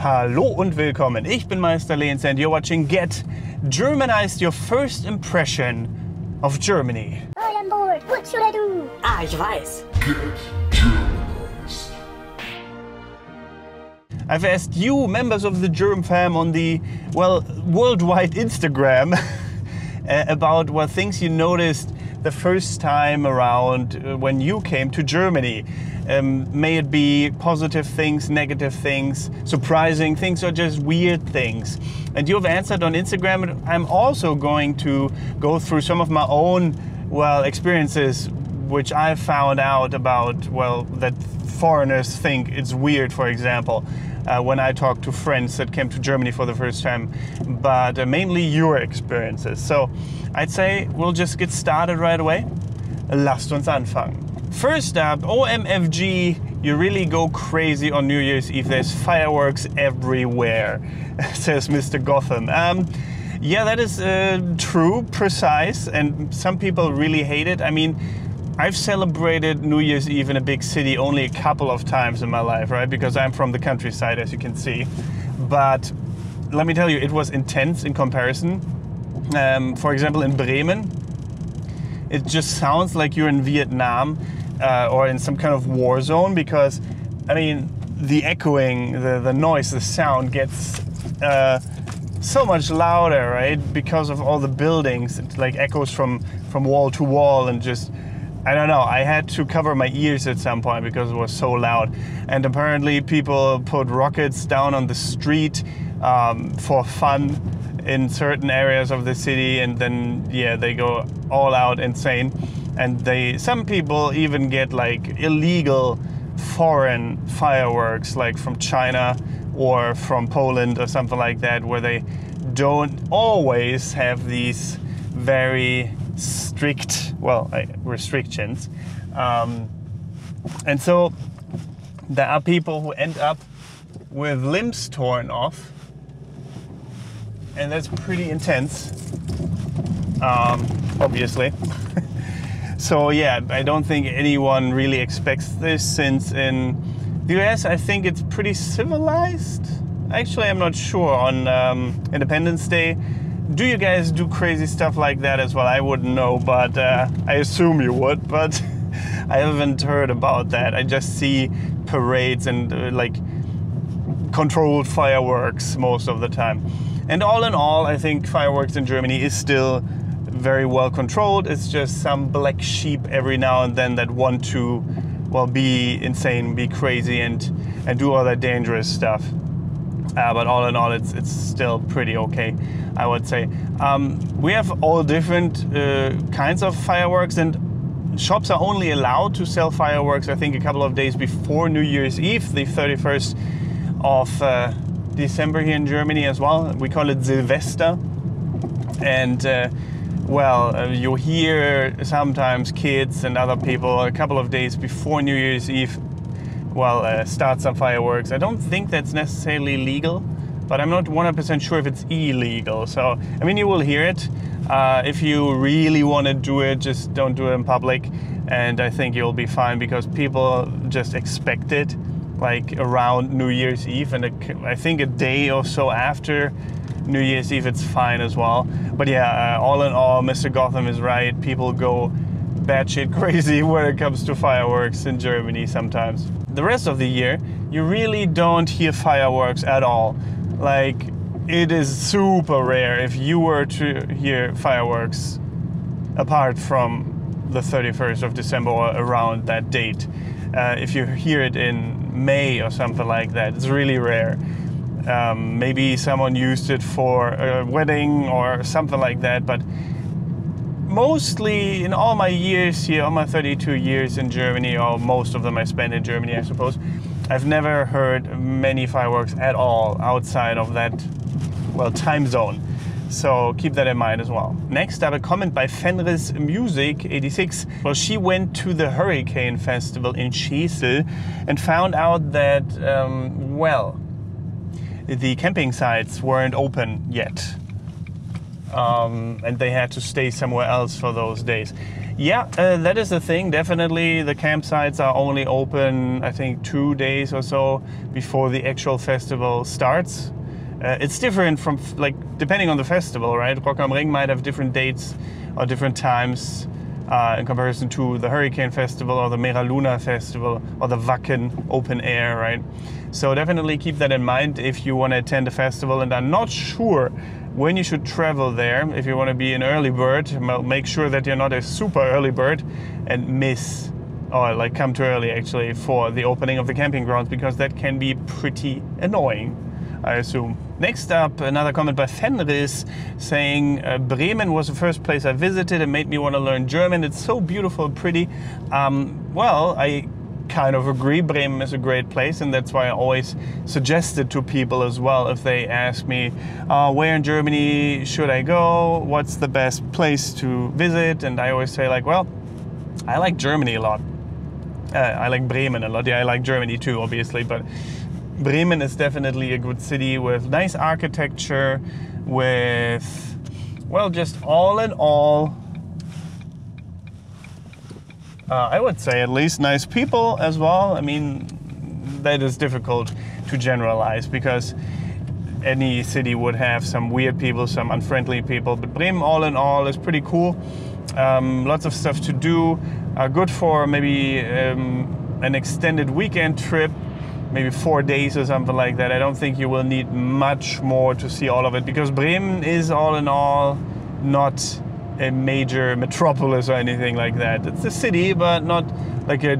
Hallo und willkommen. Ich bin Meister Lehns and you're watching Get Germanized, your first impression of Germany. I am bored. What should I do? Ah, ich weiß. Get Germanized. I've asked you, members of the Germ fam, on the, well, worldwide Instagram about what things you noticed the first time around when you came to Germany. May it be positive things, negative things, surprising things, or just weird things. And you've answered on Instagram. I'm also going to go through some of my own, well, experiences, which I found out about, well, that foreigners think it's weird, for example, when I talk to friends that came to Germany for the first time, but mainly your experiences. So I'd say we'll just get started right away. Lasst uns anfangen. First up, OMFG, you really go crazy on New Year's Eve. There's fireworks everywhere, says Mr. Gotham. Yeah, that is true, precise, and some people really hate it. I mean, I've celebrated New Year's Eve in a big city only a couple of times in my life, right? Because I'm from the countryside, as you can see. But let me tell you, it was intense in comparison. For example, in Bremen, it just sounds like you're in Vietnam or in some kind of war zone, because, I mean, the echoing, the noise, the sound gets so much louder, right? Because of all the buildings, it like echoes from wall to wall, and just, I don't know, I had to cover my ears at some point because it was so loud. And apparently people put rockets down on the street for fun in certain areas of the city, and then, yeah, they go all out insane. And some people even get like illegal foreign fireworks, like from China or from Poland or something like that, where they don't always have these very strict, well, restrictions. And so there are people who end up with limbs torn off, and that's pretty intense, obviously. So yeah, I don't think anyone really expects this, since in the US I think it's pretty civilized. Actually, I'm not sure on Independence Day. Do you guys do crazy stuff like that as well? I wouldn't know, but I assume you would, but I haven't heard about that. I just see parades and like controlled fireworks most of the time. And all in all, I think fireworks in Germany is still very well controlled. It's just some black sheep every now and then that want to, well, be insane, be crazy, and do all that dangerous stuff. But all in all, it's still pretty okay, I would say. We have all different kinds of fireworks, and shops are only allowed to sell fireworks, I think, a couple of days before New Year's Eve, the 31st of December here in Germany as well. We call it Silvester. And well, you hear sometimes kids and other people a couple of days before New Year's Eve, well, start some fireworks. I don't think that's necessarily legal, but I'm not 100% sure if it's illegal. So, I mean, you will hear it. If you really want to do it, just don't do it in public. And I think you'll be fine, because people just expect it, like around New Year's Eve. And I think a day or so after New Year's Eve, it's fine as well. But yeah, all in all, Mr. Gotham is right. People go batshit crazy when it comes to fireworks in Germany sometimes. The rest of the year, you really don't hear fireworks at all. Like, it is super rare if you were to hear fireworks apart from the 31st of December or around that date. If you hear it in May or something like that, it's really rare. Maybe someone used it for a wedding or something like that, but mostly in all my years here, all my 32 years in Germany, or most of them I spent in Germany, I suppose, I've never heard many fireworks at all outside of that, well, time zone. So keep that in mind as well. Next up, a comment by Fenris Music 86. Well, she went to the Hurricane Festival in Schesel and found out that, well, the camping sites weren't open yet. and they had to stay somewhere else for those days. Yeah, that is the thing. Definitely the campsites are only open, I think, 2 days or so before the actual festival starts. It's different from, like, depending on the festival, right? Rock am Ring might have different dates or different times in comparison to the Hurricane Festival or the Mera Luna Festival or the Wacken Open Air, right? So definitely keep that in mind if you want to attend a festival and are not sure when you should travel there. If you want to be an early bird, make sure that you're not a super early bird and miss, or like come too early actually, for the opening of the camping grounds, because that can be pretty annoying, I assume. Next up, another comment by Fenris saying, Bremen was the first place I visited and made me want to learn German. It's so beautiful and pretty. Well, I kind of agree. Bremen is a great place, and that's why I always suggest it to people as well. If they ask me, where in Germany should I go? What's the best place to visit? And I always say, like, well, I like Germany a lot. I like Bremen a lot. Yeah, I like Germany too, obviously, but Bremen is definitely a good city with nice architecture, with, well, just all in all, I would say at least nice people as well. I mean, that is difficult to generalize because any city would have some weird people, some unfriendly people, but Bremen all in all is pretty cool. Lots of stuff to do, good for maybe an extended weekend trip, maybe 4 days or something like that. I don't think you will need much more to see all of it, because Bremen is all in all not a major metropolis or anything like that. It's a city, but not like a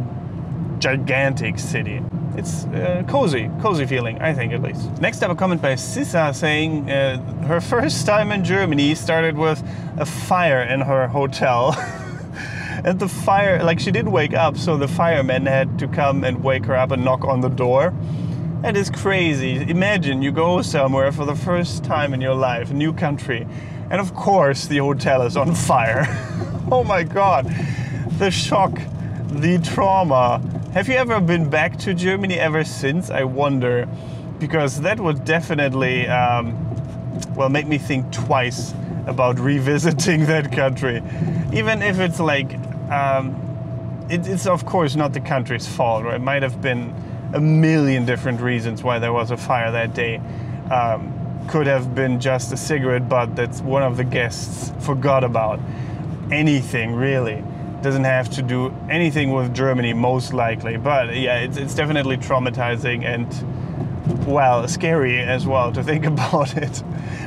gigantic city. It's cozy feeling, I think, at least. Next up, a comment by Sissa saying her first time in Germany started with a fire in her hotel. And the fire, like, she did wake up, so the firemen had to come and wake her up and knock on the door. That is crazy. Imagine you go somewhere for the first time in your life, a new country, and of course the hotel is on fire. Oh my God, the shock, the trauma. Have you ever been back to Germany ever since? I wonder, because that would definitely, well, make me think twice about revisiting that country. Even if it's like, it's of course not the country's fault, right? It might have been a million different reasons why there was a fire that day. Could have been just a cigarette butt that one of the guests forgot about. Anything, really. Doesn't have to do anything with Germany, most likely. But yeah, it's definitely traumatizing and, well, scary as well to think about it.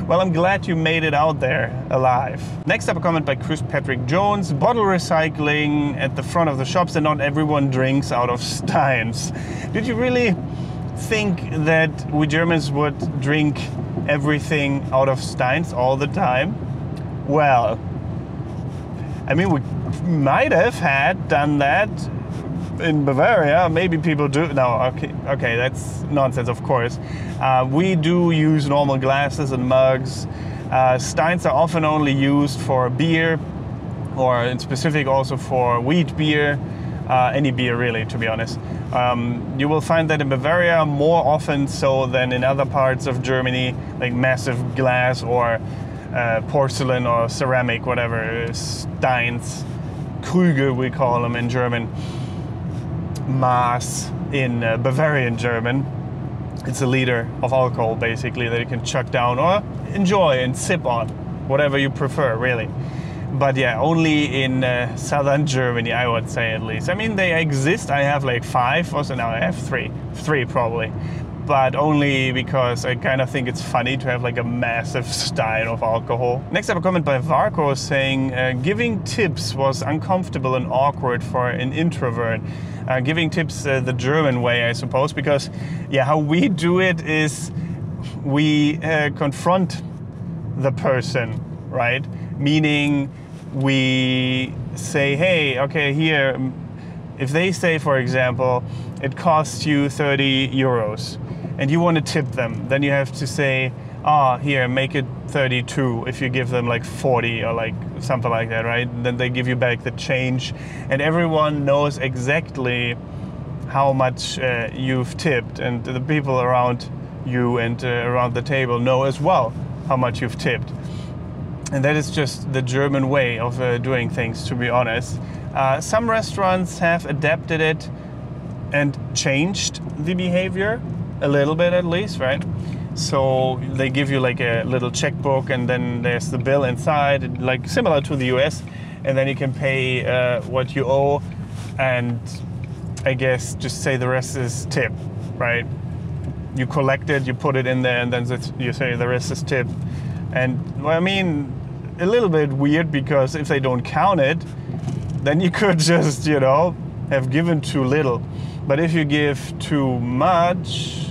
Well, I'm glad you made it out there alive. Next up, a comment by Chris Patrick Jones. Bottle recycling at the front of the shops, and not everyone drinks out of steins. Did you really think that we Germans would drink everything out of steins all the time? Well, I mean, we might have done that in Bavaria. Maybe people do. No, okay, that's nonsense, of course. We do use normal glasses and mugs. Steins are often only used for beer, or in specific also for wheat beer, any beer really, to be honest. You will find that in Bavaria more often so than in other parts of Germany, like massive glass or porcelain or ceramic, whatever, steins. Krüge, we call them in German. Maß in Bavarian German. It's a liter of alcohol, basically, that you can chuck down or enjoy and sip on, whatever you prefer, really. But yeah, only in southern Germany, I would say, at least. I mean, they exist. I have like 5 or so now. I have 3 probably. But only because I kind of think it's funny to have like a massive stein of alcohol. Next up, a comment by Varko saying, giving tips was uncomfortable and awkward for an introvert. Giving tips the German way, I suppose, because yeah, how we do it is we confront the person, right? Meaning we say, hey, okay, here, if they say, for example, it costs you 30 euros and you want to tip them, then you have to say, here, make it 32 if you give them like 40 or like something like that, right? Then they give you back the change, and everyone knows exactly how much you've tipped, and the people around you and around the table know as well how much you've tipped. And that is just the German way of doing things, to be honest. Some restaurants have adapted it and changed the behavior a little bit, at least, right? So they give you like a little checkbook, and then there's the bill inside, like similar to the US, and then you can pay what you owe, and I guess just say the rest is tip, right? You collect it, you put it in there, and then you say the rest is tip. And well, I mean, a little bit weird, because if they don't count it, then you could just, you know, have given too little. But if you give too much,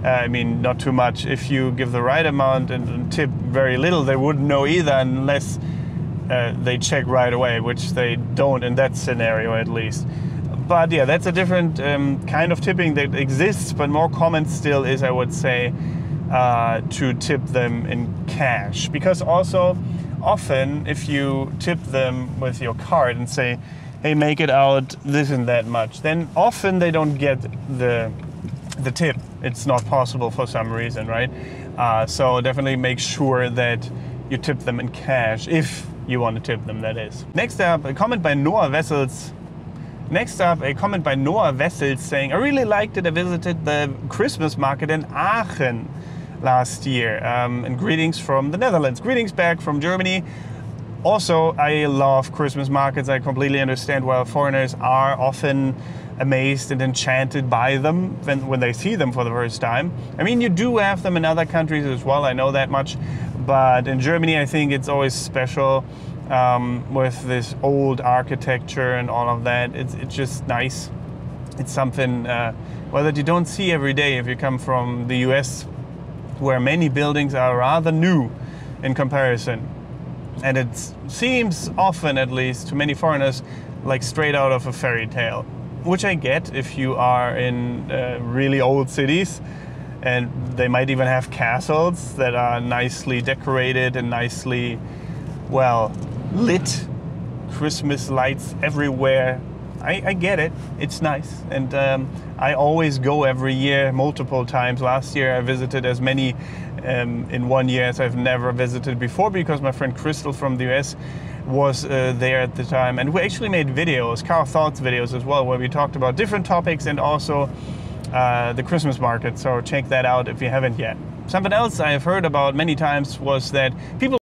I mean, not too much, if you give the right amount and tip very little, they wouldn't know either, unless they check right away, which they don't in that scenario, at least. But yeah, that's a different kind of tipping that exists, but more common still is, I would say, to tip them in cash. Because also, often, if you tip them with your card and say, hey, make it out this and that much, then often they don't get the tip. It's not possible for some reason, right? So definitely make sure that you tip them in cash, if you want to tip them, that is. Next up, a comment by Noah Wessels. Saying, I really liked it. I visited the Christmas market in Aachen last year. And greetings from the Netherlands. Greetings back from Germany. Also, I love Christmas markets. I completely understand why foreigners are often amazed and enchanted by them when they see them for the first time. I mean, you do have them in other countries as well, I know that much. But in Germany, I think it's always special with this old architecture and all of that. It's just nice. It's something that you don't see every day if you come from the US, where many buildings are rather new in comparison. And it seems often, at least to many foreigners, like straight out of a fairy tale, which I get if you are in really old cities, and they might even have castles that are nicely decorated and nicely, well, lit, Christmas lights everywhere. I get it, it's nice, and I always go every year, multiple times. Last year I visited as many in 1 year as I've never visited before, because my friend Crystal from the US was there at the time, and we actually made videos, car thoughts videos as well, where we talked about different topics and also the Christmas market, so check that out if you haven't yet. Something else I have heard about many times was that people